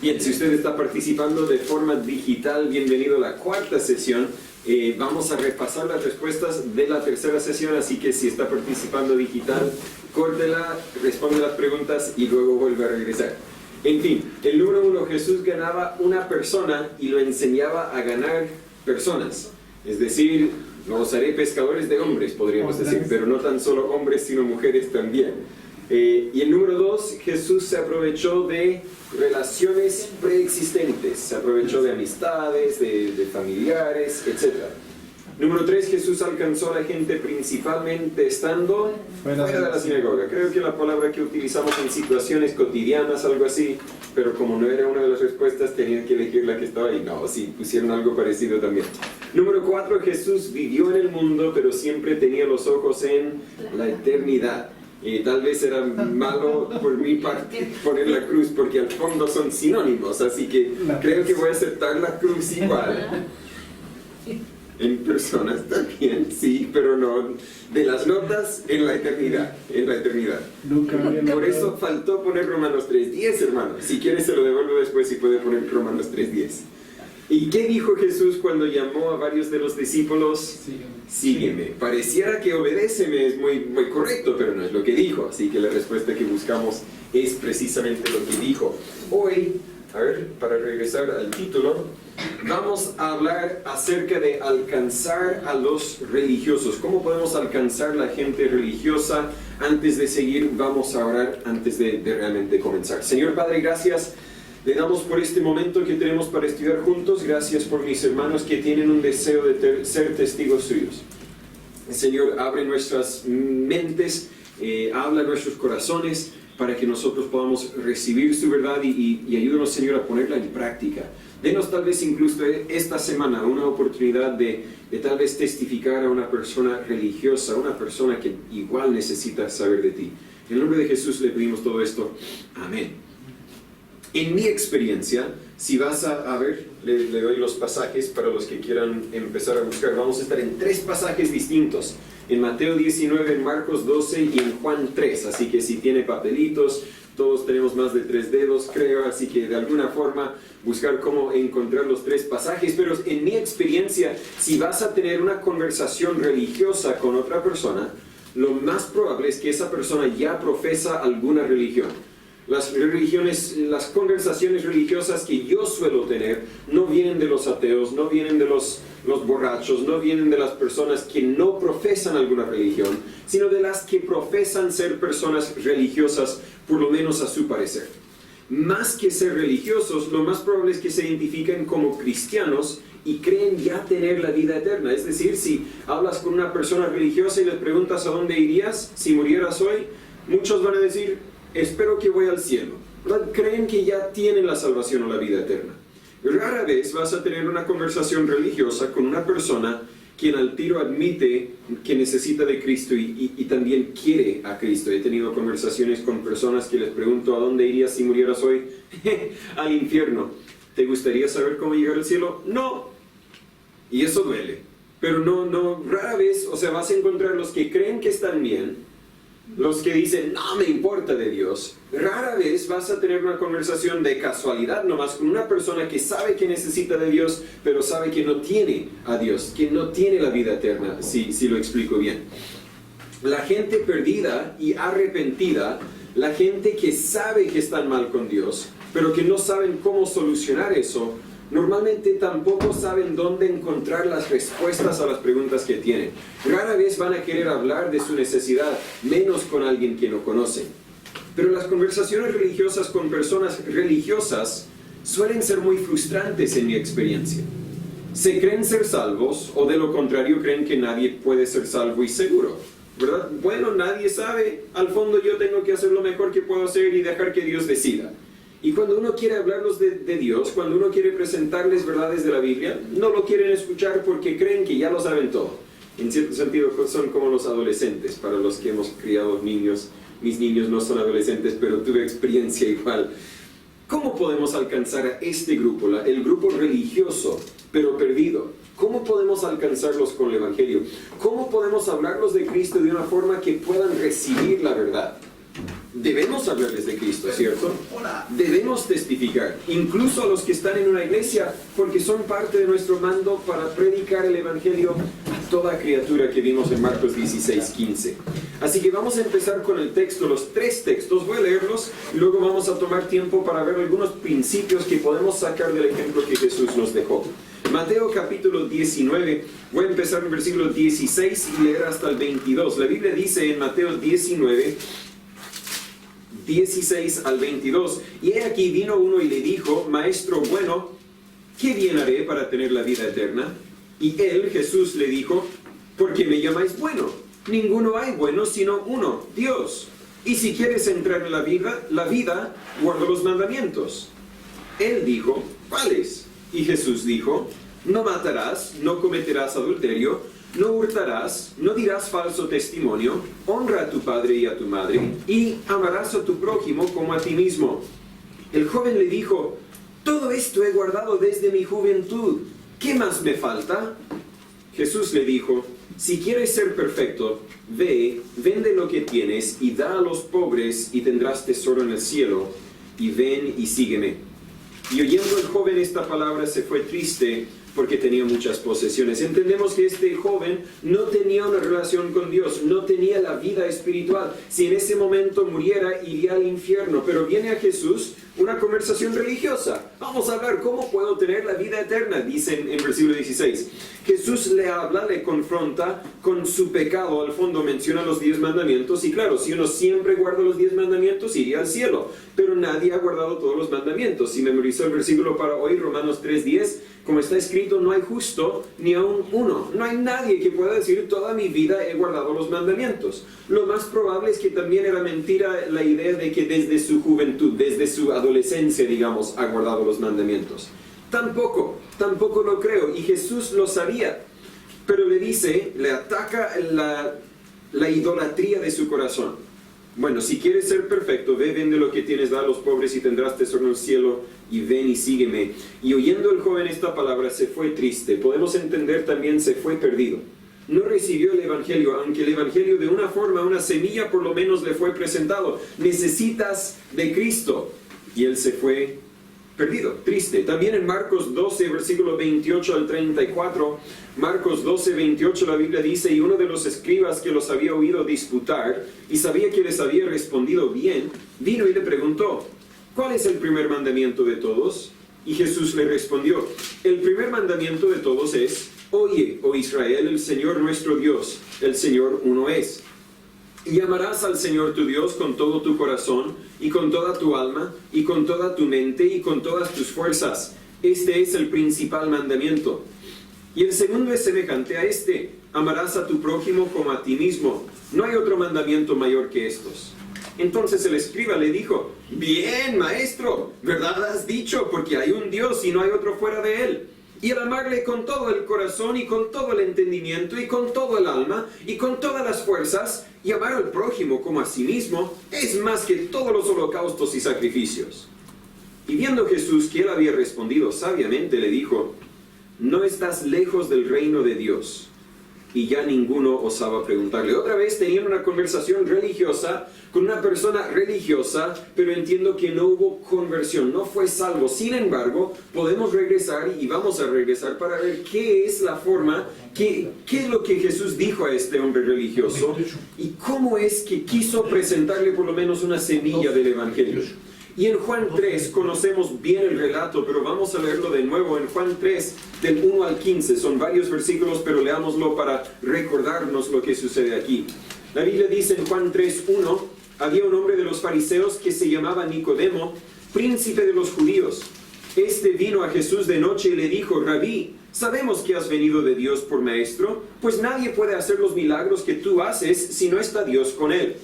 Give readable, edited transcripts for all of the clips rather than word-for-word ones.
Bien, si usted está participando de forma digital, bienvenido a la cuarta sesión. Vamos a repasar las respuestas de la tercera sesión, así que si está participando digital, córtela, responde las preguntas y luego vuelve a regresar. En fin, el número 1, Jesús ganaba una persona y lo enseñaba a ganar personas. Es decir, los haré pescadores de hombres, podríamos decir, pero no tan solo hombres, sino mujeres también. Y el número 2, Jesús se aprovechó de relaciones preexistentes, se aprovechó de amistades, de familiares, etc. Número 3, Jesús alcanzó a la gente principalmente estando fuera de la sinagoga. Creo que la palabra que utilizamos en situaciones cotidianas, algo así, pero como no era una de las respuestas, tenían que elegir la que estaba ahí. No, sí, pusieron algo parecido también. Número 4, Jesús vivió en el mundo, pero siempre tenía los ojos en la eternidad. Tal vez era malo por mi parte poner la cruz, porque al fondo son sinónimos, así que creo que voy a aceptar la cruz igual. En personas también, sí, pero no. De las notas, en la eternidad, en la eternidad. Por eso faltó poner Romanos 3:10, hermano. Si quiere se lo devuelvo después y puede poner Romanos 3:10. ¿Y qué dijo Jesús cuando llamó a varios de los discípulos? Sígueme. Pareciera que obedéceme es muy correcto, pero no es lo que dijo. Así que la respuesta que buscamos es precisamente lo que dijo. Hoy, a ver, para regresar al título, vamos a hablar acerca de alcanzar a los religiosos. ¿Cómo podemos alcanzar la gente religiosa? Antes de seguir, vamos a orar antes de realmente comenzar. Señor Padre, gracias. Le damos por este momento que tenemos para estudiar juntos. Gracias por mis hermanos que tienen un deseo de ser testigos suyos. Señor, abre nuestras mentes, habla nuestros corazones para que nosotros podamos recibir su verdad y ayúdanos, Señor, a ponerla en práctica. Denos tal vez incluso esta semana una oportunidad de tal vez testificar a una persona religiosa, una persona que igual necesita saber de ti. En el nombre de Jesús le pedimos todo esto. Amén. En mi experiencia, si vas a ver, le doy los pasajes para los que quieran empezar a buscar. Vamos a estar en 3 pasajes distintos. En Mateo 19, en Marcos 12 y en Juan 3. Así que si tiene papelitos, todos tenemos más de 3 dedos, creo. Así que de alguna forma buscar cómo encontrar los 3 pasajes. Pero en mi experiencia, si vas a tener una conversación religiosa con otra persona, lo más probable es que esa persona ya profesa alguna religión. Las conversaciones religiosas que yo suelo tener no vienen de los ateos, no vienen de los borrachos, no vienen de las personas que no profesan alguna religión, sino de las que profesan ser personas religiosas, por lo menos a su parecer. Más que ser religiosos, lo más probable es que se identifiquen como cristianos y creen ya tener la vida eterna. Es decir, si hablas con una persona religiosa y les preguntas a dónde irías si murieras hoy, muchos van a decir: espero que voy al cielo. ¿Verdad? Creen que ya tienen la salvación o la vida eterna. Rara vez vas a tener una conversación religiosa con una persona quien al tiro admite que necesita de Cristo y también quiere a Cristo. He tenido conversaciones con personas que les pregunto: ¿a dónde irías si murieras hoy? Al infierno. ¿Te gustaría saber cómo llegar al cielo? No. Y eso duele. Pero no, rara vez, o sea, vas a encontrar los que creen que están bien, los que dicen: no me importa de Dios. Rara vez vas a tener una conversación de casualidad nomás con una persona que sabe que necesita de Dios, pero sabe que no tiene a Dios, que no tiene la vida eterna, si lo explico bien. La gente perdida y arrepentida, la gente que sabe que están mal con Dios, pero que no saben cómo solucionar eso, normalmente tampoco saben dónde encontrar las respuestas a las preguntas que tienen. Rara vez van a querer hablar de su necesidad, menos con alguien que no conocen. Pero las conversaciones religiosas con personas religiosas suelen ser muy frustrantes en mi experiencia. Se creen ser salvos, o de lo contrario creen que nadie puede ser salvo y seguro, ¿verdad? Bueno, nadie sabe. Al fondo yo tengo que hacer lo mejor que puedo hacer y dejar que Dios decida. Y cuando uno quiere hablarles de Dios, cuando uno quiere presentarles verdades de la Biblia, no lo quieren escuchar porque creen que ya lo saben todo. En cierto sentido son como los adolescentes, para los que hemos criado niños. Mis niños no son adolescentes, pero tuve experiencia igual. ¿Cómo podemos alcanzar a este grupo, el grupo religioso, pero perdido? ¿Cómo podemos alcanzarlos con el Evangelio? ¿Cómo podemos hablarlos de Cristo de una forma que puedan recibir la verdad? debemos hablarles de Cristo, ¿cierto? Debemos testificar, incluso a los que están en una iglesia, porque son parte de nuestro mando para predicar el Evangelio a toda criatura que vimos en Marcos 16:15. Así que vamos a empezar con el texto, los 3 textos, voy a leerlos y luego vamos a tomar tiempo para ver algunos principios que podemos sacar del ejemplo que Jesús nos dejó. Mateo capítulo 19, voy a empezar en versículo 16 y leer hasta el 22. La Biblia dice en Mateo 19, 16 al 22, y he aquí vino uno y le dijo, Maestro bueno, ¿qué bien haré para tener la vida eterna? Y él, Jesús, le dijo, ¿por qué me llamáis bueno? Ninguno hay bueno sino uno, Dios. Y si quieres entrar en la vida, guarda los mandamientos. Él dijo, ¿cuáles? Y Jesús dijo, no matarás, no cometerás adulterio, no hurtarás, no dirás falso testimonio, honra a tu padre y a tu madre, y amarás a tu prójimo como a ti mismo. El joven le dijo, todo esto he guardado desde mi juventud, ¿qué más me falta? Jesús le dijo, si quieres ser perfecto, ve, vende lo que tienes y da a los pobres y tendrás tesoro en el cielo, y ven y sígueme. Y oyendo el joven esta palabra se fue triste, porque tenía muchas posesiones. Entendemos que este joven no tenía una relación con Dios, no tenía la vida espiritual. Si en ese momento muriera, iría al infierno. Pero viene a Jesús una conversación religiosa. Vamos a hablar, ¿cómo puedo tener la vida eterna? Dice en versículo 16. Jesús le habla, le confronta con su pecado. Al fondo menciona los 10 mandamientos. Y claro, si uno siempre guarda los 10 mandamientos, iría al cielo. Pero nadie ha guardado todos los mandamientos. Si memorizó el versículo para hoy, Romanos 3:10, como está escrito, no hay justo ni aun uno. No hay nadie que pueda decir, toda mi vida he guardado los mandamientos. Lo más probable es que también era mentira la idea de que desde su juventud, desde su adolescencia, digamos, ha guardado los mandamientos. Tampoco lo creo. Y Jesús lo sabía. Pero le dice, le ataca la idolatría de su corazón. Bueno, si quieres ser perfecto, ve, vende lo que tienes, da a los pobres y tendrás tesoro en el cielo, y ven y sígueme. Y oyendo el joven esta palabra, se fue triste. Podemos entender también, se fue perdido. No recibió el Evangelio, aunque el Evangelio de una forma, una semilla por lo menos le fue presentado. Necesitas de Cristo. Y él se fue perdido, triste. También en Marcos 12, versículo 28 al 34, Marcos 12, 28, la Biblia dice, y uno de los escribas que los había oído disputar, y sabía que les había respondido bien, vino y le preguntó, ¿cuál es el primer mandamiento de todos? Y Jesús le respondió, el primer mandamiento de todos es, oye, oh Israel, el Señor nuestro Dios, el Señor uno es. Y amarás al Señor tu Dios con todo tu corazón, y con toda tu alma, y con toda tu mente, y con todas tus fuerzas. Este es el principal mandamiento. Y el segundo es semejante a este, amarás a tu prójimo como a ti mismo. No hay otro mandamiento mayor que estos. Entonces el escriba le dijo, bien, maestro, ¿verdad has dicho? Porque hay un Dios y no hay otro fuera de él. Y el amarle con todo el corazón y con todo el entendimiento y con todo el alma y con todas las fuerzas y amar al prójimo como a sí mismo es más que todos los holocaustos y sacrificios. Y viendo Jesús que él había respondido sabiamente, le dijo, no estás lejos del reino de Dios. Y ya ninguno osaba preguntarle. Otra vez tenían una conversación religiosa con una persona religiosa, pero entiendo que no hubo conversión, no fue salvo. Sin embargo, podemos regresar y vamos a regresar para ver qué es la forma, qué es lo que Jesús dijo a este hombre religioso y cómo es que quiso presentarle por lo menos una semilla del Evangelio. Y en Juan 3 conocemos bien el relato, pero vamos a leerlo de nuevo. En Juan 3, del 1 al 15, son varios versículos, pero leámoslo para recordarnos lo que sucede aquí. La Biblia dice en Juan 3, 1, había un hombre de los fariseos que se llamaba Nicodemo, príncipe de los judíos. Este vino a Jesús de noche y le dijo, Rabí, sabemos que has venido de Dios por maestro, pues nadie puede hacer los milagros que tú haces si no está Dios con él.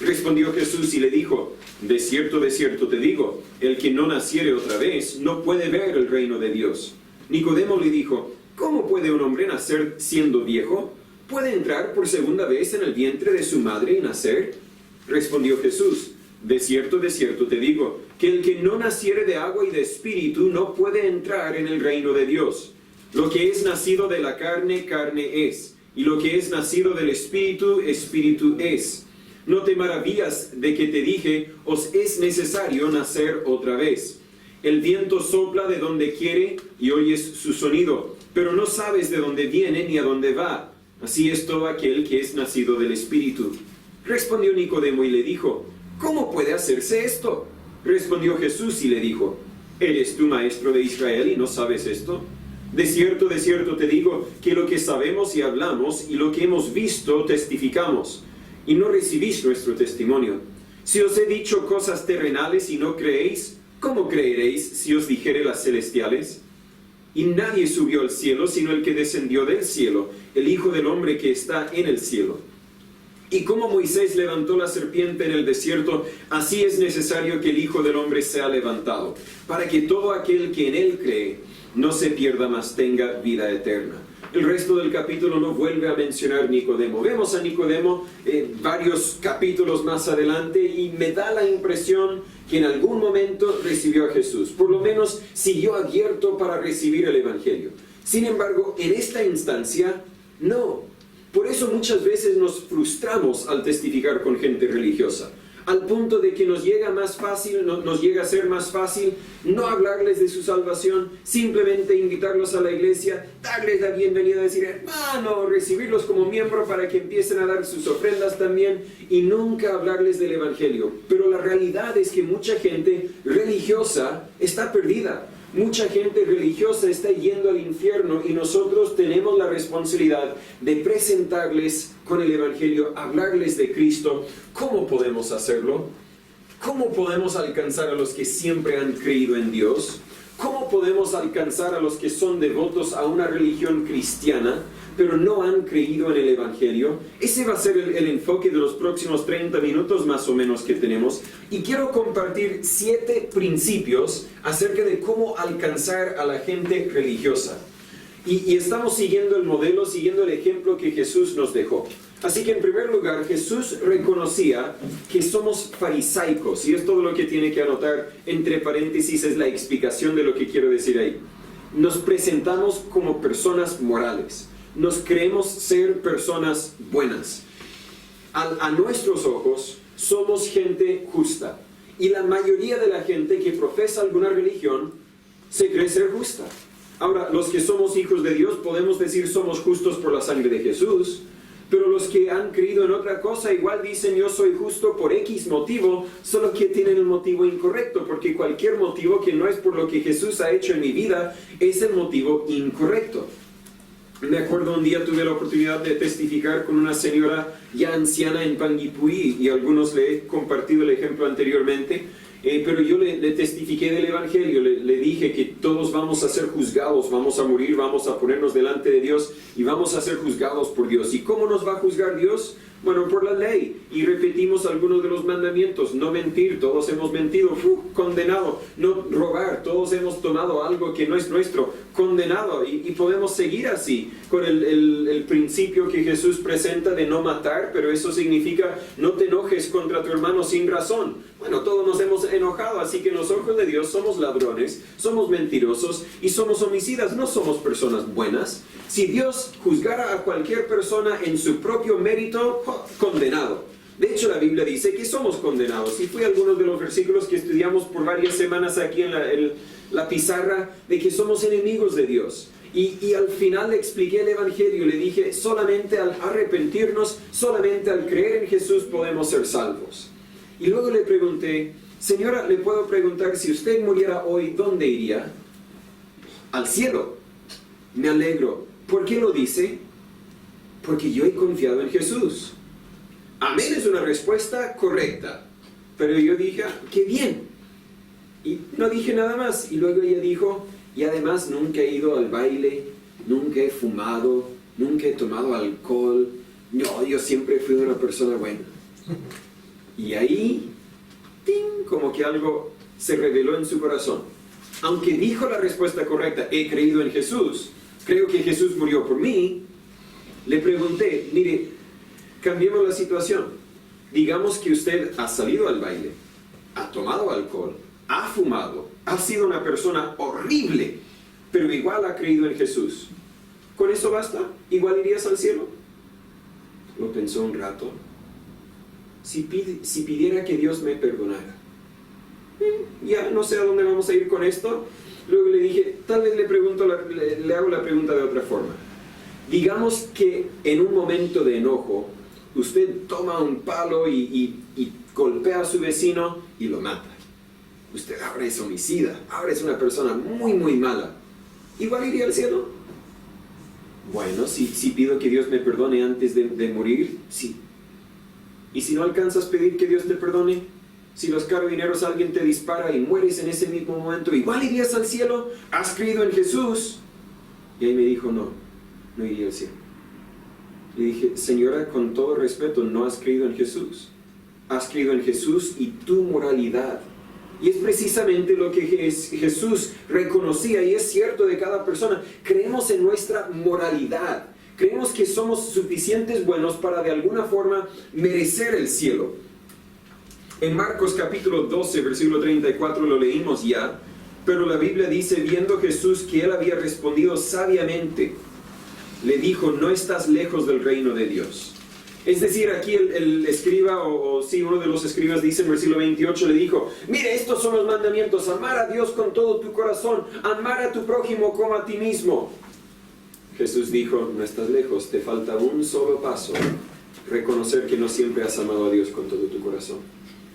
Respondió Jesús y le dijo, de cierto te digo, el que no naciere otra vez no puede ver el reino de Dios. Nicodemo le dijo, ¿cómo puede un hombre nacer siendo viejo? ¿Puede entrar por segunda vez en el vientre de su madre y nacer? Respondió Jesús, de cierto te digo, que el que no naciere de agua y de espíritu no puede entrar en el reino de Dios. Lo que es nacido de la carne, carne es, y lo que es nacido del espíritu, espíritu es. No te maravillas de que te dije, os es necesario nacer otra vez. El viento sopla de donde quiere y oyes su sonido, pero no sabes de dónde viene ni a dónde va. Así es todo aquel que es nacido del Espíritu. Respondió Nicodemo y le dijo, ¿cómo puede hacerse esto? Respondió Jesús y le dijo, ¿eres tú maestro de Israel y no sabes esto? De cierto te digo, que lo que sabemos y hablamos y lo que hemos visto testificamos, y no recibís nuestro testimonio. Si os he dicho cosas terrenales y no creéis, ¿cómo creeréis si os dijere las celestiales? Y nadie subió al cielo, sino el que descendió del cielo, el Hijo del Hombre que está en el cielo. Y como Moisés levantó la serpiente en el desierto, así es necesario que el Hijo del Hombre sea levantado, para que todo aquel que en él cree no se pierda, mas tenga vida eterna. El resto del capítulo no vuelve a mencionar Nicodemo. Vemos a Nicodemo varios capítulos más adelante y me da la impresión que en algún momento recibió a Jesús. Por lo menos siguió abierto para recibir el Evangelio. Sin embargo, en esta instancia, no. Por eso muchas veces nos frustramos al testificar con gente religiosa, al punto de que nos llega a ser más fácil no hablarles de su salvación, simplemente invitarlos a la iglesia, darles la bienvenida, decir hermano, recibirlos como miembro para que empiecen a dar sus ofrendas también y nunca hablarles del Evangelio. Pero la realidad es que mucha gente religiosa está perdida. Mucha gente religiosa está yendo al infierno y nosotros tenemos la responsabilidad de presentarles con el Evangelio, hablarles de Cristo. ¿Cómo podemos hacerlo? ¿Cómo podemos alcanzar a los que siempre han creído en Dios? ¿Cómo podemos alcanzar a los que son devotos a una religión cristiana, pero no han creído en el Evangelio? Ese va a ser el enfoque de los próximos 30 minutos más o menos que tenemos. Y quiero compartir 7 principios acerca de cómo alcanzar a la gente religiosa. Y estamos siguiendo el modelo, siguiendo el ejemplo que Jesús nos dejó. Así que en primer lugar, Jesús reconocía que somos farisaicos. Y es todo lo que tiene que anotar entre paréntesis, es la explicación de lo que quiero decir ahí. Nos presentamos como personas morales. Nos creemos ser personas buenas. A nuestros ojos somos gente justa. Y la mayoría de la gente que profesa alguna religión se cree ser justa. Ahora, los que somos hijos de Dios podemos decir somos justos por la sangre de Jesús, pero los que han creído en otra cosa igual dicen yo soy justo por X motivo, solo que tienen el motivo incorrecto, porque cualquier motivo que no es por lo que Jesús ha hecho en mi vida es el motivo incorrecto. Me acuerdo un día tuve la oportunidad de testificar con una señora ya anciana en Panguipulli y algunos le he compartido el ejemplo anteriormente, pero yo le testifiqué del Evangelio, le dije que todos vamos a ser juzgados, vamos a morir, vamos a ponernos delante de Dios y vamos a ser juzgados por Dios. ¿Y cómo nos va a juzgar Dios? Bueno, por la ley. Y repetimos algunos de los mandamientos. No mentir, todos hemos mentido, condenado. No robar, todos hemos tomado algo que no es nuestro, condenado. Y podemos seguir así, con el principio que Jesús presenta de no matar, pero eso significa no te enojes contra tu hermano sin razón. Bueno, todos nos hemos enojado, así que en los ojos de Dios somos ladrones, somos mentirosos y somos homicidas, no somos personas buenas. Si Dios juzgara a cualquier persona en su propio mérito, condenado. De hecho, la Biblia dice que somos condenados. Y fue algunos de los versículos que estudiamos por varias semanas aquí en la pizarra, de que somos enemigos de Dios. Y al final le expliqué el Evangelio, le dije, solamente al arrepentirnos, solamente al creer en Jesús podemos ser salvos. Y luego le pregunté, señora, ¿le puedo preguntar si usted muriera hoy, dónde iría? Al cielo. Me alegro. ¿Por qué lo dice? Porque yo he confiado en Jesús. Amén es una respuesta correcta. Pero yo dije, qué bien. Y no dije nada más. Y luego ella dijo, y además nunca he ido al baile, nunca he fumado, nunca he tomado alcohol. No, yo siempre fui una persona buena. Y ahí, ¡ting!, como que algo se reveló en su corazón. Aunque dijo la respuesta correcta, he creído en Jesús, creo que Jesús murió por mí, le pregunté, mire, cambiemos la situación. Digamos que usted ha salido al baile, ha tomado alcohol, ha fumado, ha sido una persona horrible, pero igual ha creído en Jesús. ¿Con eso basta? ¿Igual irías al cielo? Lo pensó un rato. si pidiera que Dios me perdonara? Ya no sé a dónde vamos a ir con esto. Luego le dije, tal vez le hago la pregunta de otra forma. Digamos que en un momento de enojo, usted toma un palo y golpea a su vecino y lo mata. Usted ahora es homicida, ahora es una persona muy, muy mala. ¿Igual iría al cielo? Bueno, si pido que Dios me perdone antes de morir, sí. ¿Y si no alcanzas a pedir que Dios te perdone? Si los carabineros, alguien te dispara y mueres en ese mismo momento, ¿igual irías al cielo? ¿Has creído en Jesús? Y ahí me dijo, no iría al cielo. Le dije, señora, con todo respeto, no has creído en Jesús. Has creído en Jesús y tu moralidad. Y es precisamente lo que Jesús reconocía, y es cierto de cada persona. Creemos en nuestra moralidad. Creemos que somos suficientes buenos para de alguna forma merecer el cielo. En Marcos capítulo 12, versículo 34 lo leímos ya, pero la Biblia dice, viendo Jesús que él había respondido sabiamente, le dijo, no estás lejos del reino de Dios. Es decir, aquí el escriba, uno de los escribas dice en versículo 28, le dijo, mire, estos son los mandamientos, amar a Dios con todo tu corazón, amar a tu prójimo como a ti mismo. Jesús dijo, no estás lejos, te falta un solo paso, reconocer que no siempre has amado a Dios con todo tu corazón,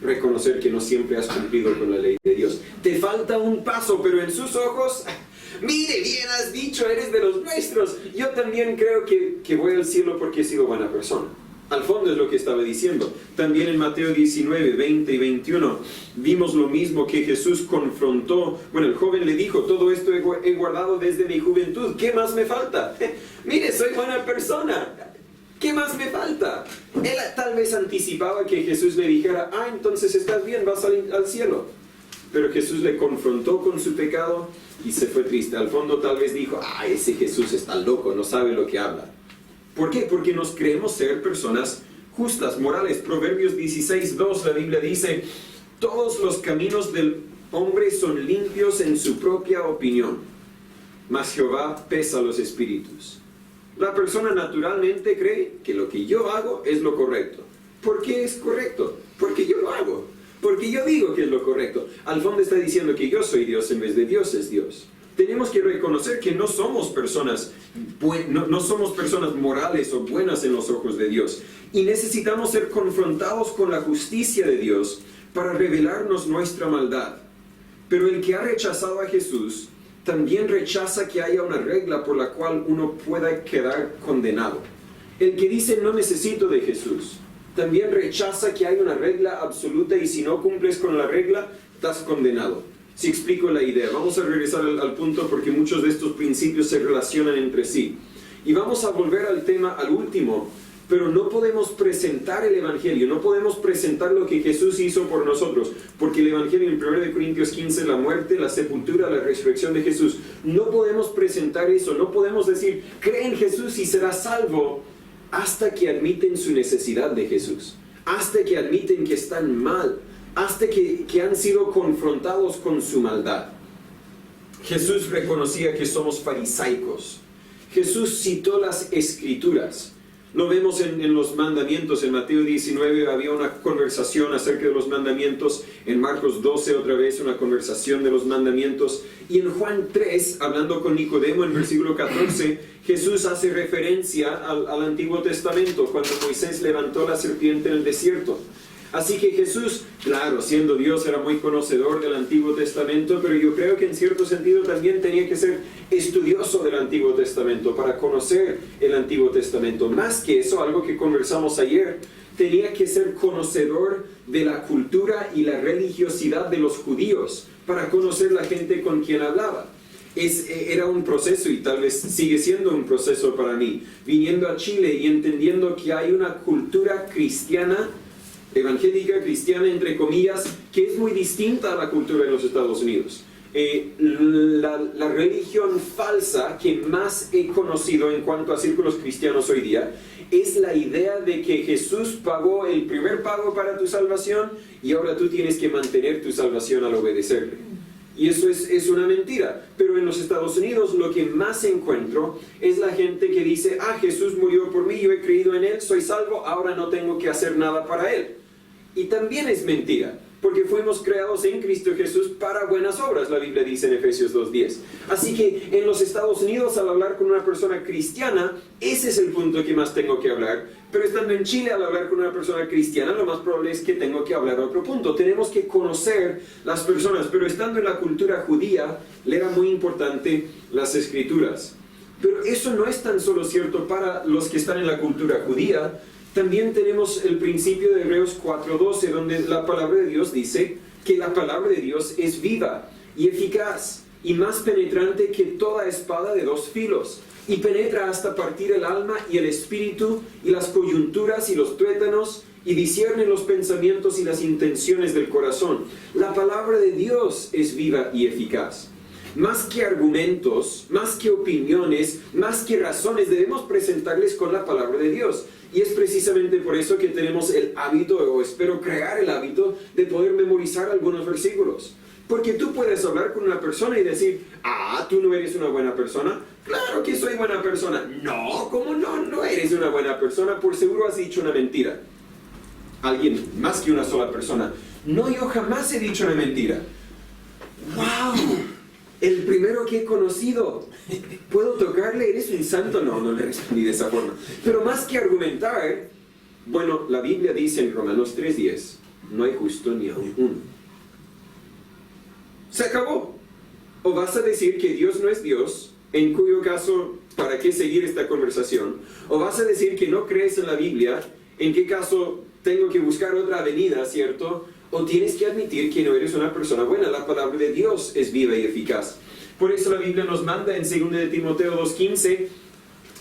reconocer que no siempre has cumplido con la ley de Dios. Te falta un paso, pero en sus ojos, mire, bien has dicho, eres de los nuestros. Yo también creo que voy al cielo porque he sido buena persona. Al fondo es lo que estaba diciendo. También en Mateo 19, 20 y 21 vimos lo mismo, que Jesús confrontó. Bueno, el joven le dijo, todo esto he guardado desde mi juventud, ¿qué más me falta? Mire, soy buena persona, ¿qué más me falta? Él tal vez anticipaba que Jesús le dijera, entonces estás bien, vas al cielo. Pero Jesús le confrontó con su pecado y se fue triste. Al fondo tal vez dijo, ese Jesús está loco, no sabe lo que habla. ¿Por qué? Porque nos creemos ser personas justas, morales. Proverbios 16:2, la Biblia dice, todos los caminos del hombre son limpios en su propia opinión, mas Jehová pesa los espíritus. La persona naturalmente cree que lo que yo hago es lo correcto. ¿Por qué es correcto? Porque yo lo hago. Porque yo digo que es lo correcto. Al fondo está diciendo que yo soy Dios en vez de Dios es Dios. Tenemos que reconocer que no somos personas morales o buenas en los ojos de Dios. Y necesitamos ser confrontados con la justicia de Dios para revelarnos nuestra maldad. Pero el que ha rechazado a Jesús también rechaza que haya una regla por la cual uno pueda quedar condenado. El que dice no necesito de Jesús también rechaza que hay una regla absoluta y si no cumples con la regla, estás condenado. Si explico la idea, vamos a regresar al punto porque muchos de estos principios se relacionan entre sí. Y vamos a volver al tema, al último, pero no podemos presentar el Evangelio, no podemos presentar lo que Jesús hizo por nosotros, porque el Evangelio en 1 Corintios 15, la muerte, la sepultura, la resurrección de Jesús, no podemos presentar eso, no podemos decir, cree en Jesús y serás salvo, hasta que admiten su necesidad de Jesús, hasta que admiten que están mal, hasta que han sido confrontados con su maldad. Jesús reconocía que somos farisaicos. Jesús citó las Escrituras. Lo vemos en los mandamientos. En Mateo 19 había una conversación acerca de los mandamientos. En Marcos 12 otra vez una conversación de los mandamientos. Y en Juan 3, hablando con Nicodemo en versículo 14, Jesús hace referencia al Antiguo Testamento, cuando Moisés levantó la serpiente en el desierto. Así que Jesús, claro, siendo Dios, era muy conocedor del Antiguo Testamento, pero yo creo que en cierto sentido también tenía que ser estudioso del Antiguo Testamento para conocer el Antiguo Testamento. Más que eso, algo que conversamos ayer, tenía que ser conocedor de la cultura y la religiosidad de los judíos para conocer la gente con quien hablaba. Era un proceso y tal vez sigue siendo un proceso para mí, viniendo a Chile y entendiendo que hay una cultura cristiana, evangélica, cristiana, entre comillas, que es muy distinta a la cultura de los Estados Unidos. La religión falsa que más he conocido en cuanto a círculos cristianos hoy día es la idea de que Jesús pagó el primer pago para tu salvación y ahora tú tienes que mantener tu salvación al obedecerle. Y eso es una mentira. Pero en los Estados Unidos lo que más encuentro es la gente que dice, Jesús murió por mí, yo he creído en Él, soy salvo, ahora no tengo que hacer nada para Él. y también es mentira, porque fuimos creados en Cristo Jesús para buenas obras, la Biblia dice en Efesios 2:10. Así que en los Estados Unidos, al hablar con una persona cristiana, ese es el punto que más tengo que hablar, pero estando en Chile, al hablar con una persona cristiana, lo más probable es que tengo que hablar otro punto. Tenemos que conocer las personas, pero estando en la cultura judía, le era muy importante las Escrituras. Pero eso no es tan solo cierto para los que están en la cultura judía. También tenemos el principio de Hebreos 4:12, donde la palabra de Dios dice que la palabra de Dios es viva y eficaz y más penetrante que toda espada de 2 filos, y penetra hasta partir el alma y el espíritu y las coyunturas y los tuétanos, y discierne los pensamientos y las intenciones del corazón. La palabra de Dios es viva y eficaz. Más que argumentos, más que opiniones, más que razones, debemos presentarles con la palabra de Dios. Y es precisamente por eso que tenemos el hábito, o espero crear el hábito, de poder memorizar algunos versículos. Porque tú puedes hablar con una persona y decir, ¿tú no eres una buena persona? Claro que soy buena persona. No, ¿cómo no? No eres una buena persona, por seguro has dicho una mentira. Alguien, más que una sola persona. No, yo jamás he dicho una mentira. ¡Wow! El primero que he conocido. ¿Puedo tocarle? ¿Eres un santo? No le respondí de esa forma. Pero más que argumentar, bueno, la Biblia dice en Romanos 3:10, no hay justo ni aun uno. Se acabó. O vas a decir que Dios no es Dios, en cuyo caso, ¿para qué seguir esta conversación? O vas a decir que no crees en la Biblia, en qué caso tengo que buscar otra avenida, ¿cierto? O tienes que admitir que no eres una persona buena. La palabra de Dios es viva y eficaz. Por eso la Biblia nos manda en 2 de Timoteo 2:15,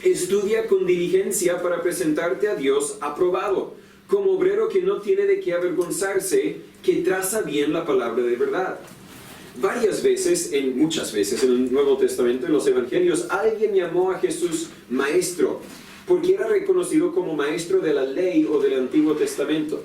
estudia con diligencia para presentarte a Dios aprobado, como obrero que no tiene de qué avergonzarse, que traza bien la palabra de verdad. Muchas veces en el Nuevo Testamento, en los Evangelios, alguien llamó a Jesús maestro, porque era reconocido como maestro de la ley o del Antiguo Testamento.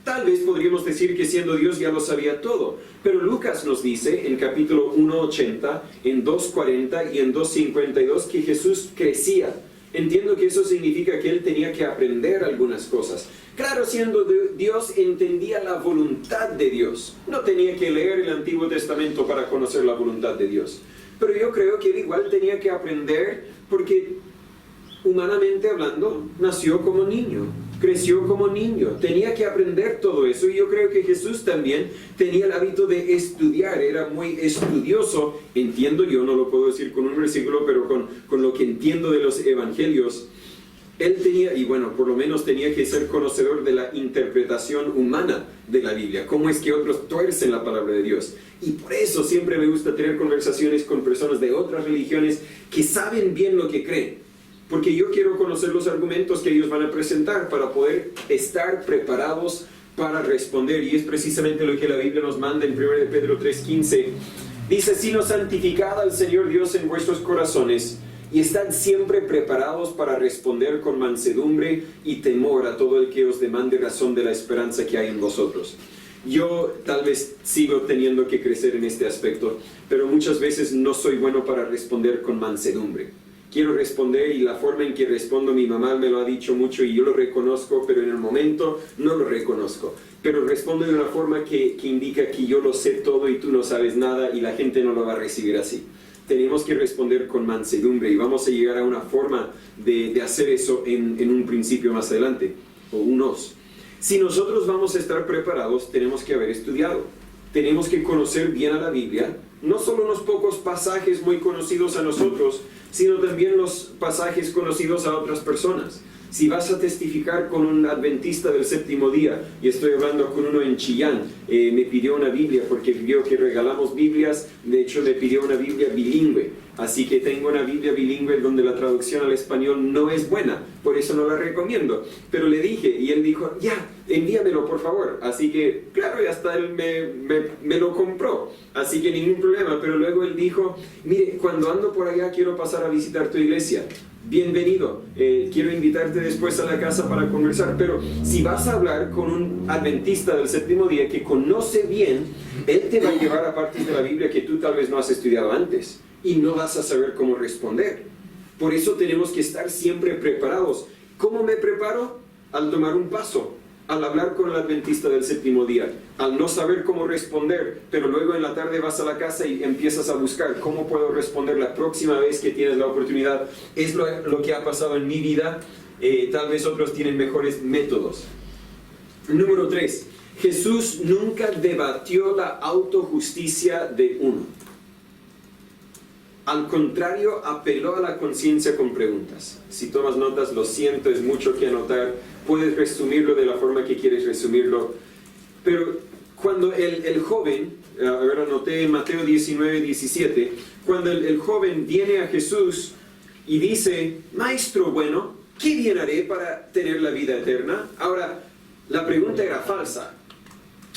Tal vez podríamos decir que siendo Dios ya lo sabía todo, pero Lucas nos dice en capítulo 1:80, en 2:40 y en 2:52 que Jesús crecía. Entiendo que eso significa que Él tenía que aprender algunas cosas. Claro, siendo Dios, entendía la voluntad de Dios. No tenía que leer el Antiguo Testamento para conocer la voluntad de Dios. Pero yo creo que Él igual tenía que aprender porque, humanamente hablando, nació como niño. Creció como niño, tenía que aprender todo eso, y yo creo que Jesús también tenía el hábito de estudiar, era muy estudioso. Entiendo, yo no lo puedo decir con un versículo, pero con lo que entiendo de los evangelios, él tenía, y bueno, por lo menos tenía que ser conocedor de la interpretación humana de la Biblia, cómo es que otros tuercen la palabra de Dios. Y por eso siempre me gusta tener conversaciones con personas de otras religiones que saben bien lo que creen. Porque yo quiero conocer los argumentos que ellos van a presentar para poder estar preparados para responder. Y es precisamente lo que la Biblia nos manda en 1 Pedro 3:15. Dice, sino santificad al Señor Dios en vuestros corazones, y estad siempre preparados para responder con mansedumbre y temor a todo el que os demande razón de la esperanza que hay en vosotros. Yo tal vez sigo teniendo que crecer en este aspecto, pero muchas veces no soy bueno para responder con mansedumbre. Quiero responder, y la forma en que respondo, mi mamá me lo ha dicho mucho y yo lo reconozco, pero en el momento no lo reconozco. Pero respondo de una forma que indica que yo lo sé todo y tú no sabes nada, y la gente no lo va a recibir así. Tenemos que responder con mansedumbre, y vamos a llegar a una forma de hacer eso en un principio más adelante, o unos. Si nosotros vamos a estar preparados, tenemos que haber estudiado. Tenemos que conocer bien a la Biblia, no solo unos pocos pasajes muy conocidos a nosotros, sino también los pasajes conocidos a otras personas. Si vas a testificar con un adventista del séptimo día, y estoy hablando con uno en Chillán, me pidió una Biblia porque vio que regalamos Biblias. De hecho me pidió una Biblia bilingüe, así que tengo una Biblia bilingüe donde la traducción al español no es buena, por eso no la recomiendo. Pero le dije, y él dijo, ya, envíamelo por favor. Así que, claro, y hasta él me lo compró, así que ningún problema. Pero luego él dijo, mire, cuando ando por allá quiero pasar a visitar tu iglesia. Bienvenido, quiero invitarte después a la casa para conversar. Pero si vas a hablar con un adventista del séptimo día que conoce bien, él te va a llevar a partes de la Biblia que tú tal vez no has estudiado antes, y no vas a saber cómo responder. Por eso tenemos que estar siempre preparados. ¿Cómo me preparo? Al tomar un paso. al hablar con el adventista del séptimo día, al no saber cómo responder, pero luego en la tarde vas a la casa y empiezas a buscar cómo puedo responder la próxima vez que tienes la oportunidad. Es lo que ha pasado en mi vida. Tal vez otros tienen mejores métodos. Número 3. Jesús nunca debatió la autojusticia de uno. Al contrario, apeló a la conciencia con preguntas. Si tomas notas, lo siento, es mucho que anotar. Puedes resumirlo de la forma que quieres resumirlo. Pero cuando el joven, ahora anoté en Mateo 19, 17, cuando el joven viene a Jesús y dice, Maestro bueno, ¿qué bien haré para tener la vida eterna? Ahora, la pregunta era falsa.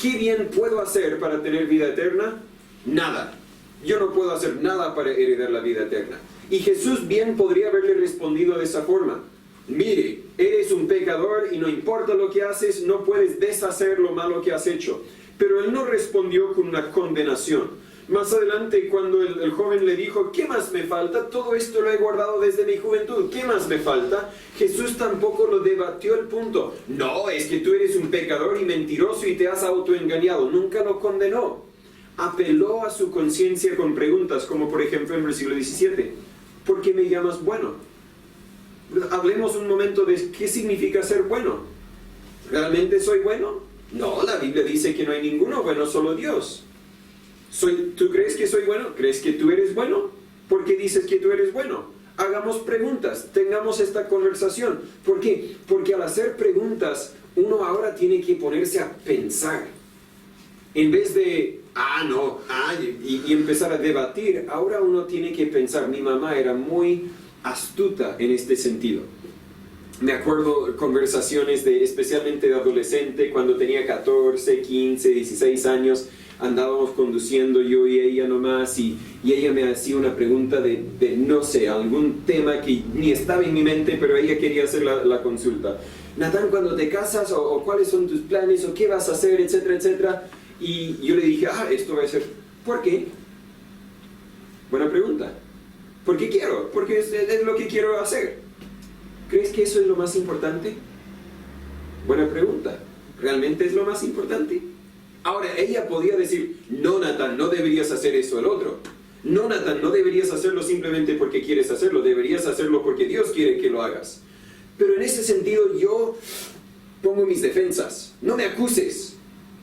¿Qué bien puedo hacer para tener vida eterna? Nada. Yo no puedo hacer nada para heredar la vida eterna. Y Jesús bien podría haberle respondido de esa forma. Mire, eres un pecador y no importa lo que haces, no puedes deshacer lo malo que has hecho. Pero él no respondió con una condenación. Más adelante, cuando el joven le dijo, ¿qué más me falta? Todo esto lo he guardado desde mi juventud. ¿Qué más me falta? Jesús tampoco lo debatió el punto. No, es que tú eres un pecador y mentiroso y te has autoengañado. Nunca lo condenó. Apeló a su conciencia con preguntas, como por ejemplo en el versículo 17. ¿Por qué me llamas bueno? Hablemos un momento de qué significa ser bueno. ¿Realmente soy bueno? No, la Biblia dice que no hay ninguno bueno, solo Dios. ¿Tú crees que soy bueno? ¿Crees que tú eres bueno? ¿Por qué dices que tú eres bueno? Hagamos preguntas, tengamos esta conversación. ¿Por qué? Porque al hacer preguntas, uno ahora tiene que ponerse a pensar. En vez de, y empezar a debatir, ahora uno tiene que pensar. Mi mamá era muy astuta en este sentido. Me acuerdo conversaciones especialmente de adolescente, cuando tenía 14, 15, 16 años, andábamos conduciendo yo y ella nomás, y ella me hacía una pregunta de no sé, algún tema que ni estaba en mi mente, pero ella quería hacer la consulta. Natán, ¿cuándo te casas? O ¿cuáles son tus planes? ¿O qué vas a hacer? Etcétera, etcétera. Y yo le dije, esto va a ser, ¿por qué? Buena pregunta. ¿Por qué quiero? Porque es lo que quiero hacer. ¿Crees que eso es lo más importante? Buena pregunta. ¿Realmente es lo más importante? Ahora, ella podía decir, no, Natán, no deberías hacer eso o el otro. No, Natán, no deberías hacerlo simplemente porque quieres hacerlo. Deberías hacerlo porque Dios quiere que lo hagas. Pero en ese sentido yo pongo mis defensas. No me acuses.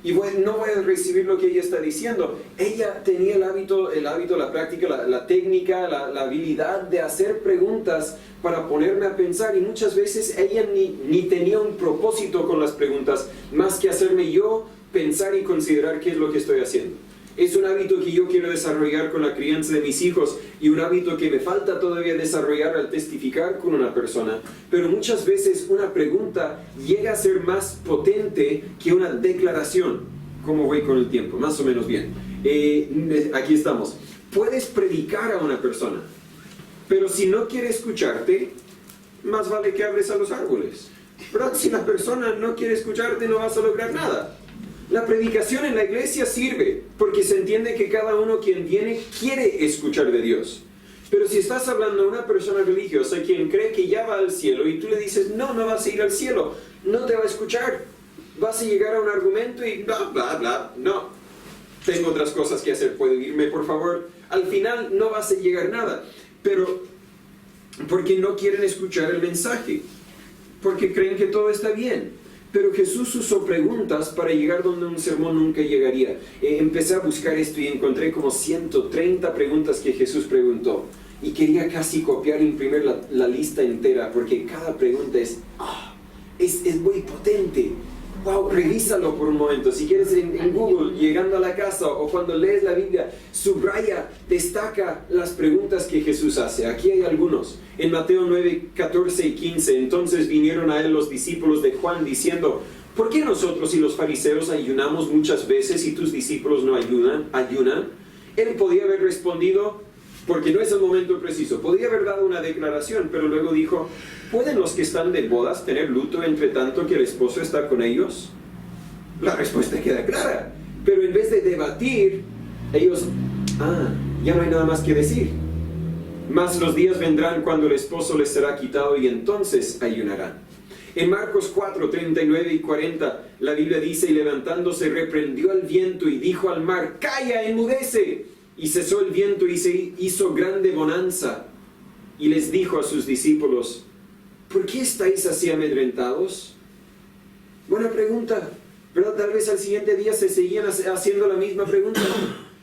Y no voy a recibir lo que ella está diciendo. Ella tenía el hábito, la práctica, la técnica, la habilidad de hacer preguntas para ponerme a pensar. Y muchas veces ella ni tenía un propósito con las preguntas, más que hacerme yo pensar y considerar qué es lo que estoy haciendo. Es un hábito que yo quiero desarrollar con la crianza de mis hijos y un hábito que me falta todavía desarrollar al testificar con una persona. Pero muchas veces una pregunta llega a ser más potente que una declaración. ¿Cómo voy con el tiempo? Más o menos bien. Aquí estamos. Puedes predicar a una persona, pero si no quiere escucharte, más vale que hables a los árboles. Pero si la persona no quiere escucharte, no vas a lograr nada. La predicación en la iglesia sirve porque se entiende que cada uno quien viene quiere escuchar de Dios. Pero si estás hablando a una persona religiosa quien cree que ya va al cielo y tú le dices, no vas a ir al cielo, no te va a escuchar. Vas a llegar a un argumento y bla, bla, bla. No, tengo otras cosas que hacer, ¿puedo irme por favor? Al final no vas a llegar a nada. Pero porque no quieren escuchar el mensaje, porque creen que todo está bien. Pero Jesús usó preguntas para llegar donde un sermón nunca llegaría. Empecé a buscar esto y encontré como 130 preguntas que Jesús preguntó. Y quería casi copiar e imprimir la lista entera, porque cada pregunta es muy potente. Wow, revísalo por un momento. Si quieres en Google, llegando a la casa o cuando lees la Biblia, subraya, destaca las preguntas que Jesús hace. Aquí hay algunos. En Mateo 9, 14 y 15, entonces vinieron a él los discípulos de Juan diciendo, ¿por qué nosotros y los fariseos ayunamos muchas veces y tus discípulos no ayunan? Él podía haber respondido, porque no es el momento preciso. Podía haber dado una declaración, pero luego dijo, ¿pueden los que están de bodas tener luto entre tanto que el esposo está con ellos? La respuesta queda clara. Pero en vez de debatir, ellos, ya no hay nada más que decir. Mas los días vendrán cuando el esposo les será quitado y entonces ayunarán. En Marcos 4, 39 y 40, la Biblia dice, y levantándose reprendió al viento y dijo al mar, calla, enmudece. Y cesó el viento y se hizo grande bonanza. Y les dijo a sus discípulos, ¿por qué estáis así amedrentados? Buena pregunta, ¿verdad? Tal vez al siguiente día se seguían haciendo la misma pregunta.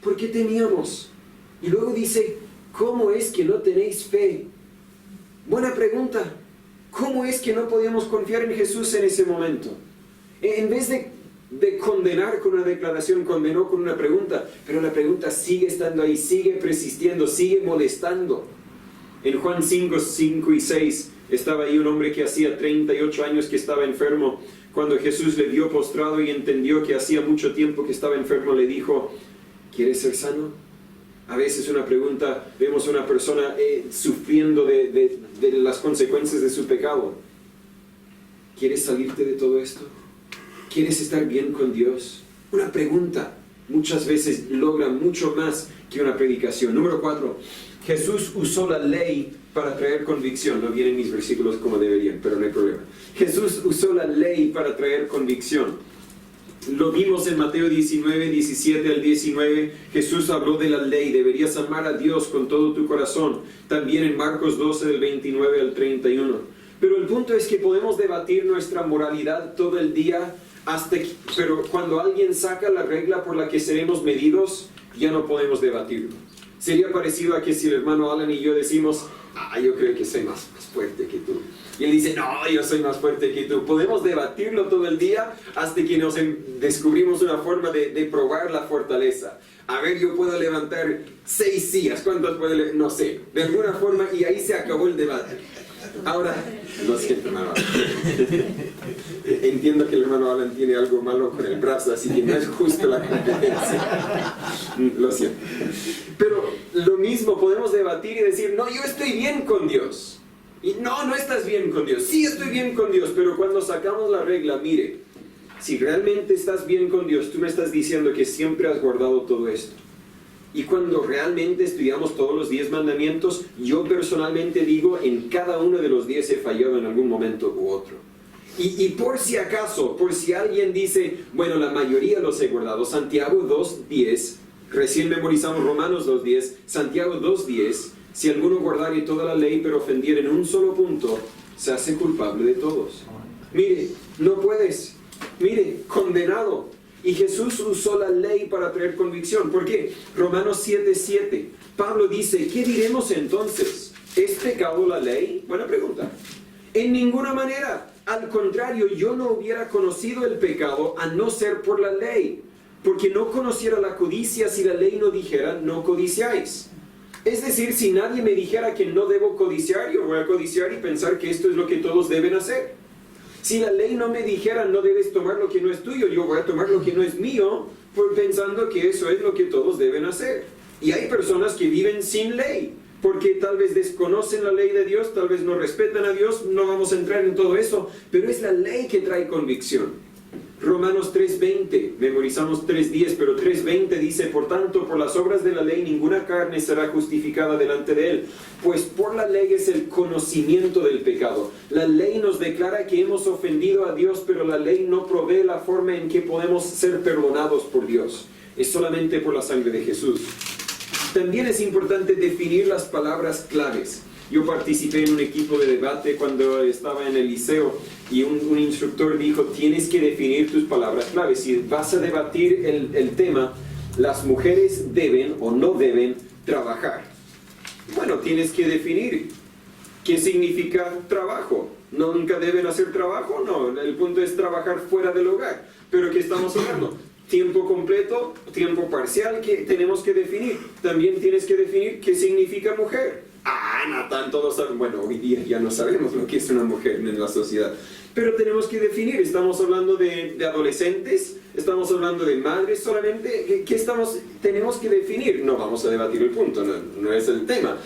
¿Por qué temíamos? Y luego dice, ¿cómo es que no tenéis fe? Buena pregunta. ¿Cómo es que no podíamos confiar en Jesús en ese momento? En vez de condenar con una declaración, condenó con una pregunta, pero la pregunta sigue estando ahí, sigue persistiendo, sigue molestando. En Juan 5, 5 y 6 estaba ahí un hombre que hacía 38 años que estaba enfermo. Cuando Jesús le vio postrado y entendió que hacía mucho tiempo que estaba enfermo, le dijo, ¿quieres ser sano? A veces una pregunta, vemos a una persona sufriendo de las consecuencias de su pecado. ¿Quieres salirte de todo esto? ¿Quieres estar bien con Dios? Una pregunta muchas veces logra mucho más que una predicación. Número 4, Jesús usó la ley para traer convicción. No vienen mis versículos como deberían, pero no hay problema. Jesús usó la ley para traer convicción. Lo vimos en Mateo 19, 17 al 19. Jesús habló de la ley. Deberías amar a Dios con todo tu corazón. También en Marcos 12, del 29 al 31. Pero el punto es que podemos debatir nuestra moralidad todo el día, pero cuando alguien saca la regla por la que seremos medidos, ya no podemos debatirlo. Sería parecido a que si el hermano Alan y yo decimos, yo creo que soy más fuerte que tú. Y él dice, no, yo soy más fuerte que tú. Podemos debatirlo todo el día hasta que descubrimos una forma de probar la fortaleza. A ver, yo puedo levantar 6 sillas. ¿Cuántas puedo levantar? No sé. De alguna forma, y ahí se acabó el debate. Ahora, lo siento, hermano Alan. Entiendo que el hermano Alan tiene algo malo con el brazo, así que no es justo la competencia. Lo siento. Pero lo mismo, podemos debatir y decir, no, yo estoy bien con Dios. Y no estás bien con Dios. Sí, estoy bien con Dios, pero cuando sacamos la regla, mire, si realmente estás bien con Dios, tú me estás diciendo que siempre has guardado todo esto. Y cuando realmente estudiamos todos los 10 mandamientos, yo personalmente digo, en cada uno de los 10 he fallado en algún momento u otro. Y por si acaso, por si alguien dice, bueno, la mayoría los he guardado, Santiago 2:10, recién memorizamos Romanos 2:10, Santiago 2:10, si alguno guardare toda la ley pero ofendiera en un solo punto, se hace culpable de todos. Mire, no puedes. Mire, condenado. Y Jesús usó la ley para traer convicción. ¿Por qué? Romanos 7:7. Pablo dice, ¿qué diremos entonces? ¿Es pecado la ley? Buena pregunta. En ninguna manera. Al contrario, yo no hubiera conocido el pecado a no ser por la ley. Porque no conociera la codicia si la ley no dijera, no codiciáis. Es decir, si nadie me dijera que no debo codiciar, yo voy a codiciar y pensar que esto es lo que todos deben hacer. Si la ley no me dijera, no debes tomar lo que no es tuyo, yo voy a tomar lo que no es mío, pensando que eso es lo que todos deben hacer. Y hay personas que viven sin ley, porque tal vez desconocen la ley de Dios, tal vez no respetan a Dios, no vamos a entrar en todo eso, pero es la ley que trae convicción. Romanos 3:20, memorizamos 3:10, pero 3:20 dice, por tanto, por las obras de la ley ninguna carne será justificada delante de él, pues por la ley es el conocimiento del pecado. La ley nos declara que hemos ofendido a Dios, pero la ley no provee la forma en que podemos ser perdonados por Dios. Es solamente por la sangre de Jesús. También es importante definir las palabras claves. Yo participé en un equipo de debate cuando estaba en el liceo y un instructor dijo, tienes que definir tus palabras claves. Si vas a debatir el tema, las mujeres deben o no deben trabajar. Bueno, tienes que definir qué significa trabajo. ¿Nunca deben hacer trabajo? No, el punto es trabajar fuera del hogar. ¿Pero qué estamos hablando? Tiempo completo, tiempo parcial, que tenemos que definir. También tienes que definir qué significa mujer. Natán, todos saben. Bueno, hoy día ya no sabemos lo que es una mujer en la sociedad. Pero tenemos que definir. Estamos hablando de adolescentes, estamos hablando de madres solamente. ¿Qué tenemos que definir? No vamos a debatir el punto, no es el tema.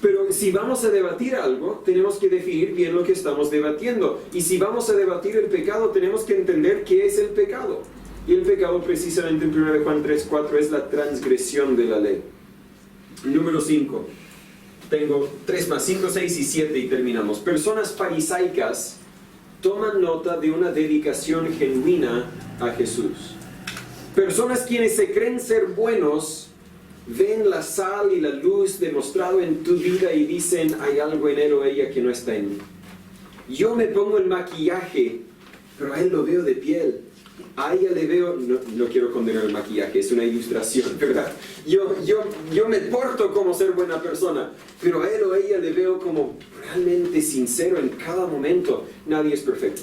Pero si vamos a debatir algo, tenemos que definir bien lo que estamos debatiendo. Y si vamos a debatir el pecado, tenemos que entender qué es el pecado. Y el pecado precisamente en 1 Juan 3:4 es la transgresión de la ley. Número 5. Tengo 3 más, 5, 6 y 7 y terminamos. Personas farisaicas toman nota de una dedicación genuina a Jesús. Personas quienes se creen ser buenos, ven la sal y la luz demostrado en tu vida y dicen, hay algo en él o ella que no está en mí. Yo me pongo el maquillaje, pero a él lo veo de piel. A ella le veo, no quiero condenar el maquillaje, es una ilustración, ¿verdad? Yo me porto como ser buena persona, pero a él o ella le veo como realmente sincero en cada momento. Nadie es perfecto.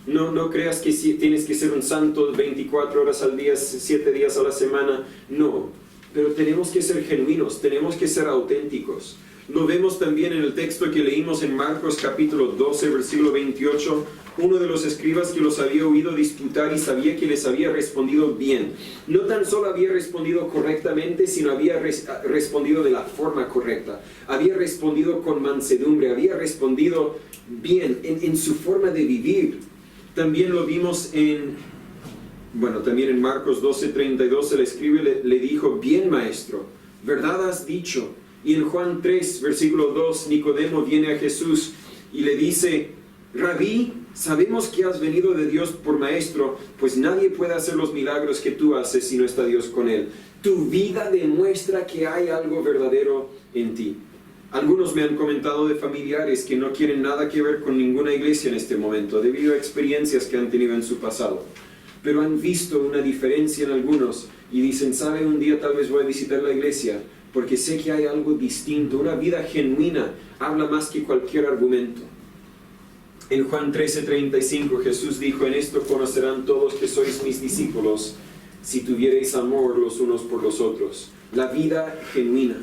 No creas que tienes que ser un santo 24 horas al día, 7 días a la semana. No, pero tenemos que ser genuinos, tenemos que ser auténticos. Lo vemos también en el texto que leímos en Marcos capítulo 12, versículo 28. Uno de los escribas que los había oído disputar y sabía que les había respondido bien. No tan solo había respondido correctamente, sino había respondido de la forma correcta. Había respondido con mansedumbre, había respondido bien en su forma de vivir. También lo vimos también en Marcos 12:32, el escriba le dijo, bien maestro, verdad has dicho. Y en Juan 3, versículo 2, Nicodemo viene a Jesús y le dice, Rabí, sabemos que has venido de Dios por maestro, pues nadie puede hacer los milagros que tú haces si no está Dios con él. Tu vida demuestra que hay algo verdadero en ti. Algunos me han comentado de familiares que no quieren nada que ver con ninguna iglesia en este momento, debido a experiencias que han tenido en su pasado. Pero han visto una diferencia en algunos y dicen, ¿sabe? Un día tal vez voy a visitar la iglesia, porque sé que hay algo distinto. Una vida genuina habla más que cualquier argumento. En Juan 13:35 Jesús dijo, en esto conocerán todos que sois mis discípulos, si tuviereis amor los unos por los otros. La vida genuina.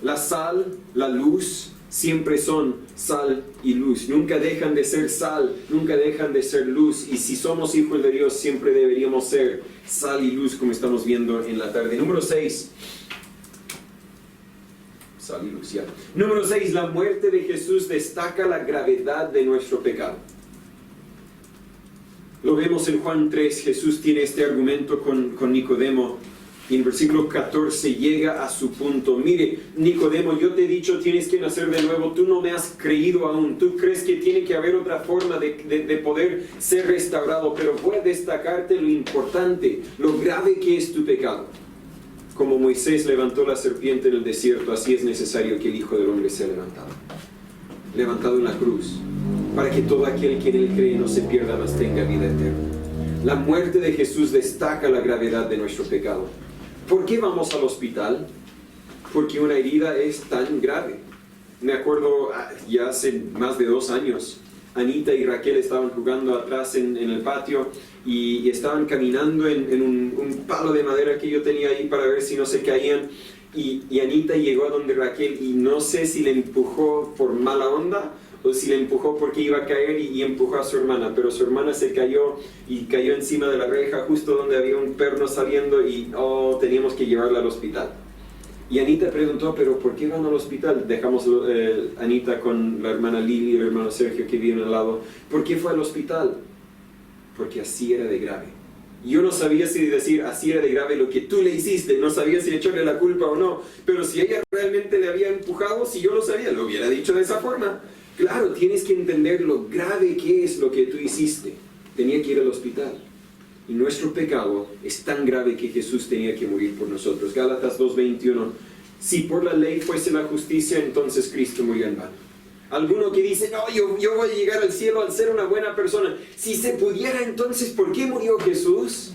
La sal, la luz, siempre son sal y luz. Nunca dejan de ser sal, nunca dejan de ser luz. Y si somos hijos de Dios, siempre deberíamos ser sal y luz, como estamos viendo en la tarde. Número 6. Sal y luz, ya. Número 6. La muerte de Jesús destaca la gravedad de nuestro pecado. Lo vemos en Juan 3. Jesús tiene este argumento con Nicodemo. Y en versículo 14 llega a su punto. Mire, Nicodemo, yo te he dicho, tienes que nacer de nuevo. Tú no me has creído aún. Tú crees que tiene que haber otra forma de poder ser restaurado. Pero voy a destacarte lo importante, lo grave que es tu pecado. Como Moisés levantó la serpiente en el desierto, así es necesario que el Hijo del Hombre sea levantado. Levantado en la cruz, para que todo aquel que en él cree no se pierda, mas tenga vida eterna. La muerte de Jesús destaca la gravedad de nuestro pecado. ¿Por qué vamos al hospital? Porque una herida es tan grave. Me acuerdo, ya hace más de 2 años, Anita y Raquel estaban jugando atrás en el patio y estaban caminando en un palo de madera que yo tenía ahí para ver si no se caían. Y Anita llegó a donde Raquel y no sé si le empujó por mala onda o si le empujó porque iba a caer y empujó a su hermana, pero su hermana se cayó y cayó encima de la reja justo donde había un perno saliendo y teníamos que llevarla al hospital. Y Anita preguntó, ¿pero por qué van al hospital? Dejamos Anita con la hermana Lili y el hermano Sergio que viven al lado. ¿Por qué fue al hospital? Porque así era de grave. Yo no sabía si decir así era de grave lo que tú le hiciste, no sabía si echarle la culpa o no, pero si ella realmente le había empujado, si yo lo sabía, lo hubiera dicho de esa forma. Claro, tienes que entender lo grave que es lo que tú hiciste. Tenía que ir al hospital. Y nuestro pecado es tan grave que Jesús tenía que morir por nosotros. Gálatas 2:21. Si por la ley fuese la justicia, entonces Cristo murió en vano. Alguno que dice, no, yo voy a llegar al cielo al ser una buena persona. Si se pudiera, entonces, ¿por qué murió Jesús?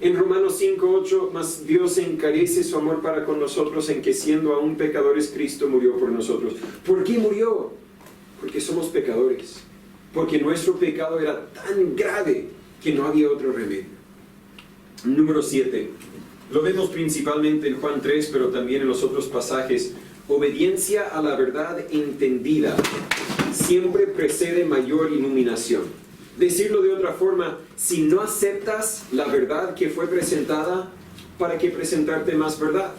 En Romanos 5:8, mas Dios encarece su amor para con nosotros en que siendo aún pecadores, Cristo murió por nosotros. ¿Por qué murió? Porque somos pecadores. Porque nuestro pecado era tan grave que no había otro remedio. Número 7. Lo vemos principalmente en Juan 3, pero también en los otros pasajes. Obediencia a la verdad entendida siempre precede mayor iluminación. Decirlo de otra forma, si no aceptas la verdad que fue presentada, ¿para qué presentarte más verdad?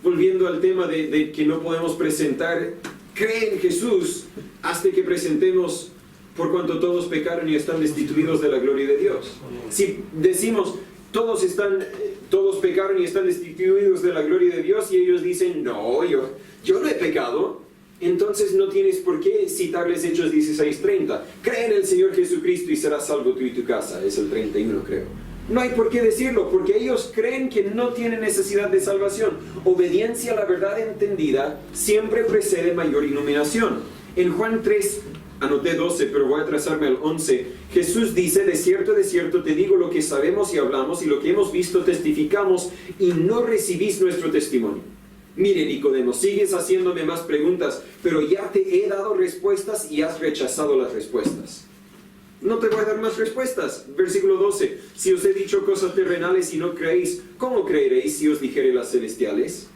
Volviendo al tema de que no podemos presentar, cree en Jesús hasta que presentemos por cuanto todos pecaron y están destituidos de la gloria de Dios. Si decimos, todos pecaron y están destituidos de la gloria de Dios, y ellos dicen, no, yo no he pecado, entonces no tienes por qué citarles Hechos 16:30. Cree en el Señor Jesucristo y serás salvo tú y tu casa. Es el 31, creo. No hay por qué decirlo, porque ellos creen que no tienen necesidad de salvación. Obediencia a la verdad entendida siempre precede mayor iluminación. En Juan 3, anoté 12, pero voy a trazarme al 11. Jesús dice, de cierto, te digo lo que sabemos y hablamos, y lo que hemos visto testificamos, y no recibís nuestro testimonio. Mire, Nicodemo, sigues haciéndome más preguntas, pero ya te he dado respuestas y has rechazado las respuestas. No te voy a dar más respuestas. Versículo 12. Si os he dicho cosas terrenales y no creéis, ¿cómo creeréis si os dijere las celestiales?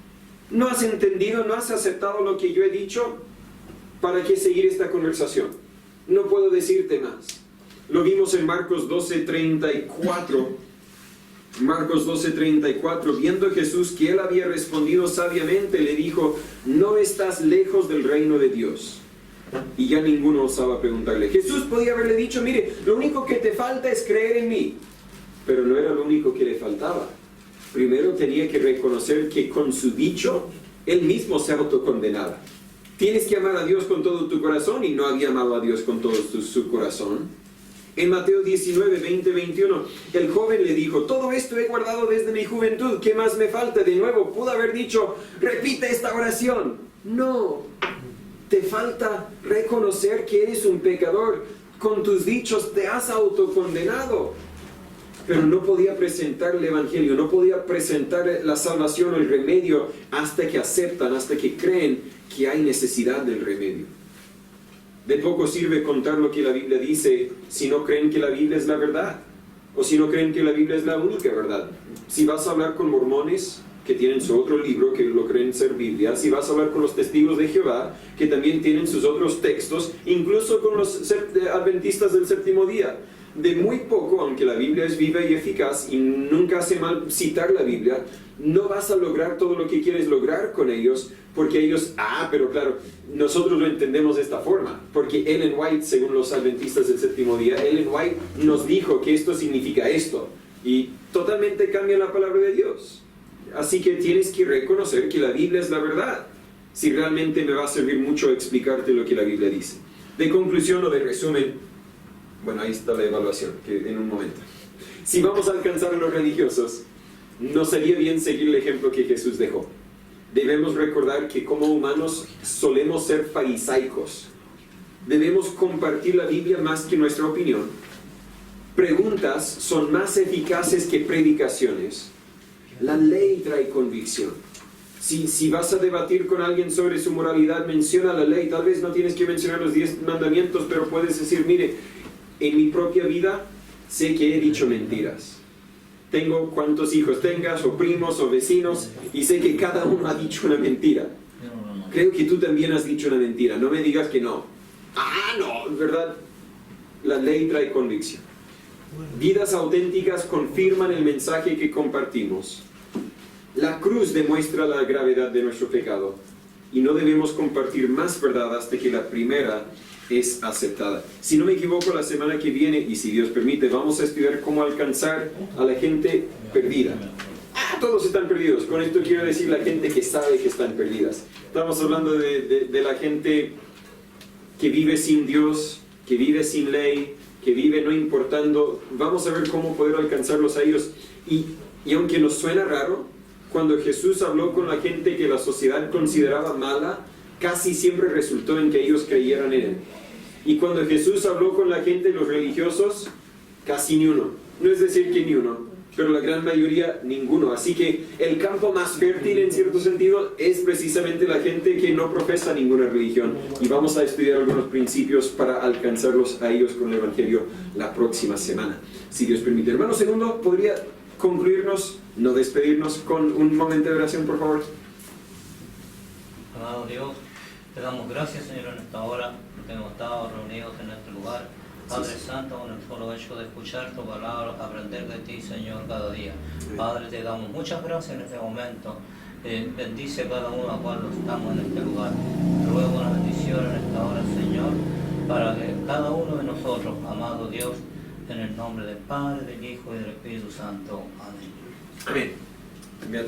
¿No has entendido, no has aceptado lo que yo he dicho? ¿Para qué seguir esta conversación? No puedo decirte más. Lo vimos en Marcos 12:34. Marcos 12:34. Viendo Jesús que él había respondido sabiamente, le dijo, no estás lejos del reino de Dios. Y ya ninguno osaba preguntarle. Jesús podía haberle dicho, mire, lo único que te falta es creer en mí. Pero no era lo único que le faltaba. Primero tenía que reconocer que con su dicho, él mismo se autocondenaba. Tienes que amar a Dios con todo tu corazón, y no había amado a Dios con todo su corazón. En Mateo 19, 20, 21, el joven le dijo, todo esto he guardado desde mi juventud, ¿qué más me falta? De nuevo, pudo haber dicho, repite esta oración. No. Te falta reconocer que eres un pecador. Con tus dichos te has autocondenado. Pero no podía presentar el Evangelio, no podía presentar la salvación o el remedio hasta que aceptan, hasta que creen que hay necesidad del remedio. De poco sirve contar lo que la Biblia dice si no creen que la Biblia es la verdad, o si no creen que la Biblia es la única verdad. Si vas a hablar con mormones, que tienen su otro libro, que lo creen ser Biblia, si vas a hablar con los testigos de Jehová, que también tienen sus otros textos, incluso con los adventistas del séptimo día, de muy poco, aunque la Biblia es viva y eficaz, y nunca hace mal citar la Biblia, no vas a lograr todo lo que quieres lograr con ellos, porque ellos, pero claro, nosotros lo entendemos de esta forma, porque Ellen White, según los adventistas del séptimo día, Ellen White nos dijo que esto significa esto, y totalmente cambia la palabra de Dios. Así que tienes que reconocer que la Biblia es la verdad, si realmente me va a servir mucho explicarte lo que la Biblia dice. De conclusión o de resumen, bueno, ahí está la evaluación, que en un momento. Si vamos a alcanzar a los religiosos, no sería bien seguir el ejemplo que Jesús dejó. Debemos recordar que como humanos solemos ser farisaicos. Debemos compartir la Biblia más que nuestra opinión. Preguntas son más eficaces que predicaciones. La ley trae convicción. Si vas a debatir con alguien sobre su moralidad, menciona la ley. Tal vez no tienes que mencionar los 10 mandamientos, pero puedes decir, mire, en mi propia vida sé que he dicho mentiras. Tengo cuantos hijos tengas, o primos, o vecinos, y sé que cada uno ha dicho una mentira. Creo que tú también has dicho una mentira. No me digas que no. No, ¿verdad? La ley trae convicción. Vidas auténticas confirman el mensaje que compartimos. La cruz demuestra la gravedad de nuestro pecado, y no debemos compartir más verdad hasta que la primera es aceptada. Si no me equivoco, la semana que viene, y si Dios permite, vamos a estudiar cómo alcanzar a la gente perdida. Todos están perdidos. Con esto quiero decir la gente que sabe que están perdidas. Estamos hablando de la gente que vive sin Dios, que vive sin ley, que vive no importando. Vamos a ver cómo poder alcanzarlos a ellos. Y aunque nos suena raro, cuando Jesús habló con la gente que la sociedad consideraba mala, casi siempre resultó en que ellos creyeran en Él. Y cuando Jesús habló con la gente, los religiosos, casi ni uno. No es decir que ni uno, pero la gran mayoría, ninguno. Así que el campo más fértil, en cierto sentido, es precisamente la gente que no profesa ninguna religión. Y vamos a estudiar algunos principios para alcanzarlos a ellos con el Evangelio la próxima semana, si Dios permite. Hermano Segundo, ¿podría concluirnos, no despedirnos, con un momento de oración, por favor? Amado Dios, te damos gracias, Señor, en esta hora, porque hemos estado reunidos en este lugar. Padre Santo, con el solo hecho de escuchar tu palabra, aprender de ti, Señor, cada día. Padre, te damos muchas gracias en este momento. Bendice a cada uno a cual estamos en este lugar. Ruego una bendición en esta hora, Señor, para que cada uno de nosotros, amado Dios, en el nombre del Padre, del Hijo y del Espíritu Santo. Amén. Amén.